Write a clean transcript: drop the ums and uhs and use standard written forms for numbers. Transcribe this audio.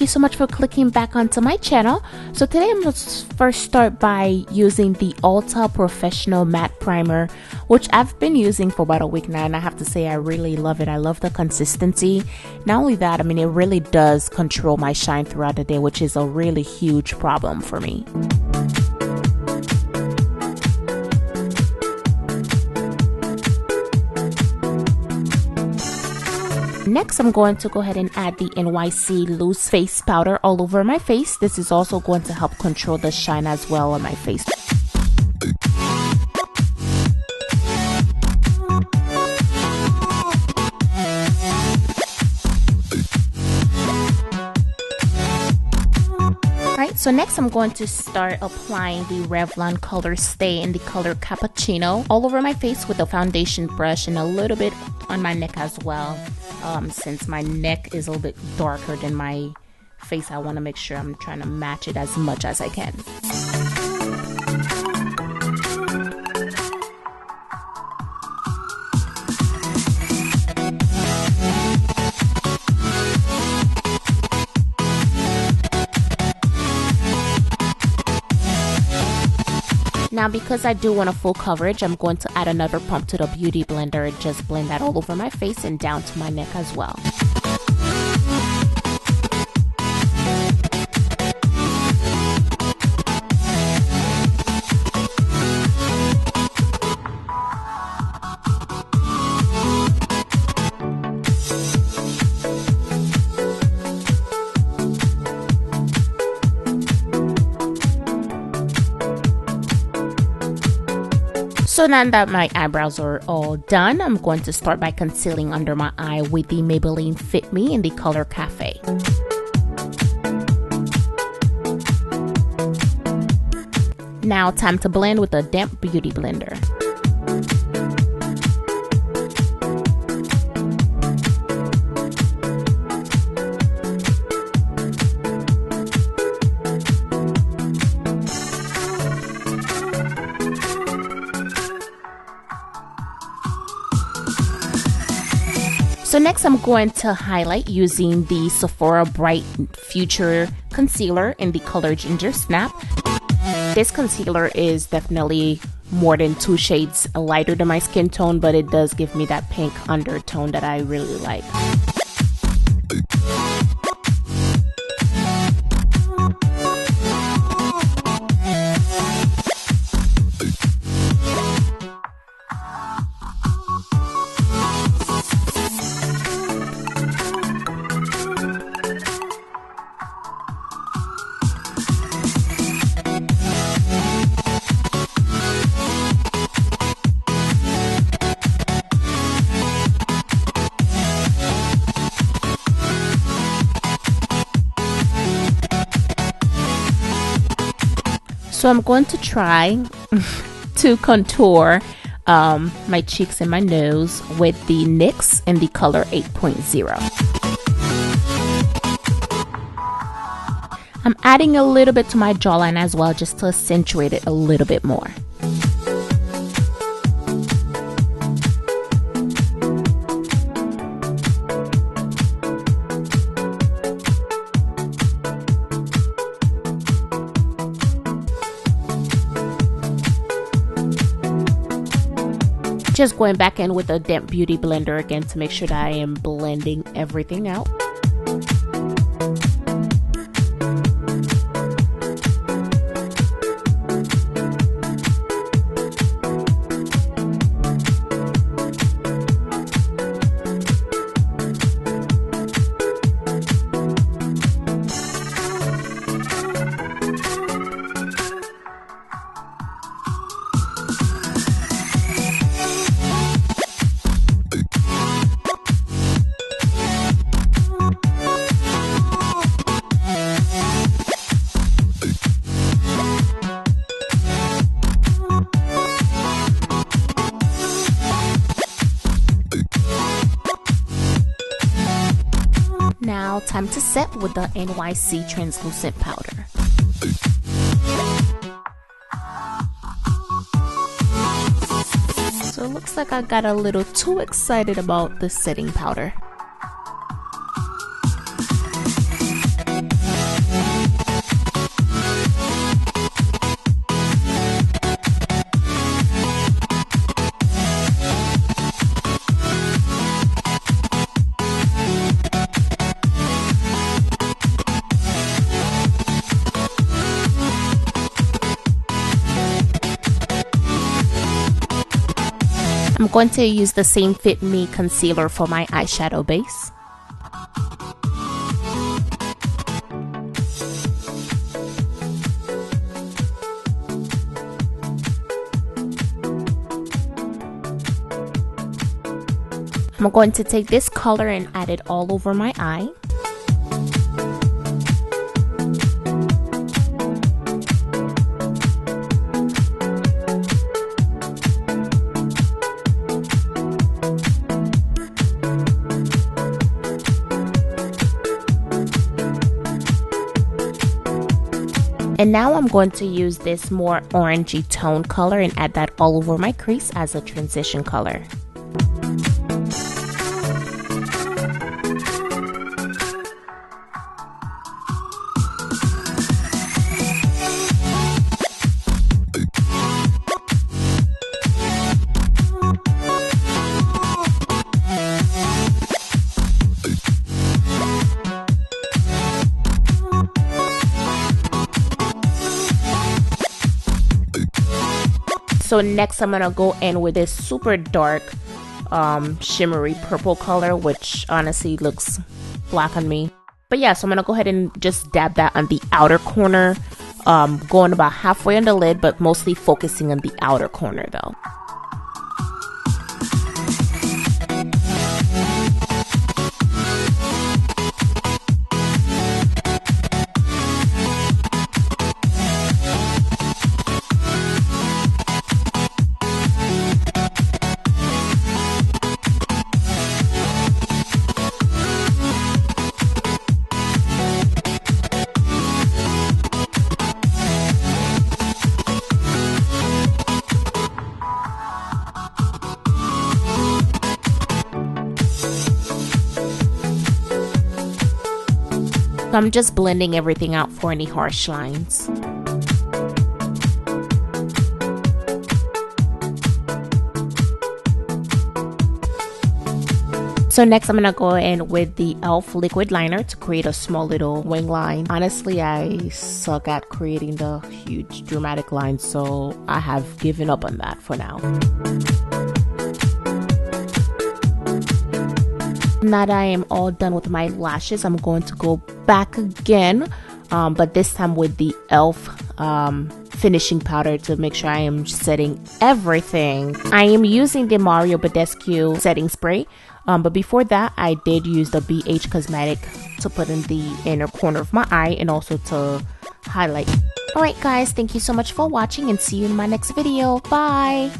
you so much for clicking back onto my channel. So today I'm going to first start by using the Ulta Professional Matte Primer, which I've been using for about a week now, and I have to say I really love it. I love the consistency. Not only that, I mean, it really does control my shine throughout the day, which is a really huge problem for me. Next, I'm going to go ahead and add the NYC Loose Face Powder all over my face. This is also going to help control the shine as well on my face. So next I'm going to start applying the Revlon Color Stay in the color Cappuccino all over my face with a foundation brush and a little bit on my neck as well. Since my neck is a little bit darker than my face, I want to make sure I'm trying to match it as much as I can. Now, because I do want a full coverage, I'm going to add another pump to the Beauty Blender and just blend that all over my face and down to my neck as well. So now that my eyebrows are all done, I'm going to start by concealing under my eye with the Maybelline Fit Me in the color Cafe. Now time to blend with a damp beauty blender. So next I'm going to highlight using the Sephora Bright Future Concealer in the color Ginger Snap. This concealer is definitely more than 2 shades lighter than my skin tone, but it does give me that pink undertone that I really like. So I'm going to try to contour my cheeks and my nose with the NYX in the color 8.0. I'm adding a little bit to my jawline as well, just to accentuate it a little bit more. Just going back in with a damp beauty blender again to make sure that I am blending everything out. Now time to set with the NYC translucent powder. So it looks like I got a little too excited about the setting powder. I'm going to use the same Fit Me concealer for my eyeshadow base. I'm going to take this color and add it all over my eye. And now I'm going to use this more orangey tone color and add that all over my crease as a transition color. So next I'm gonna go in with this super dark shimmery purple color, which honestly looks black on me. But yeah, so I'm gonna go ahead and just dab that on the outer corner, going about halfway on the lid, but mostly focusing on the outer corner though. So I'm just blending everything out for any harsh lines. So next I'm gonna go in with the e.l.f. liquid liner to create a small little wing line. Honestly, I suck at creating the huge dramatic lines, so I have given up on that for now. Now that I am all done with my lashes, I'm going to go back again, but this time with the e.l.f. finishing powder to make sure I am setting everything. I am using the Mario Badescu setting spray, but before that I did use the BH Cosmetic to put in the inner corner of my eye and also to highlight. Alright guys, thank you so much for watching and see you in my next video. Bye!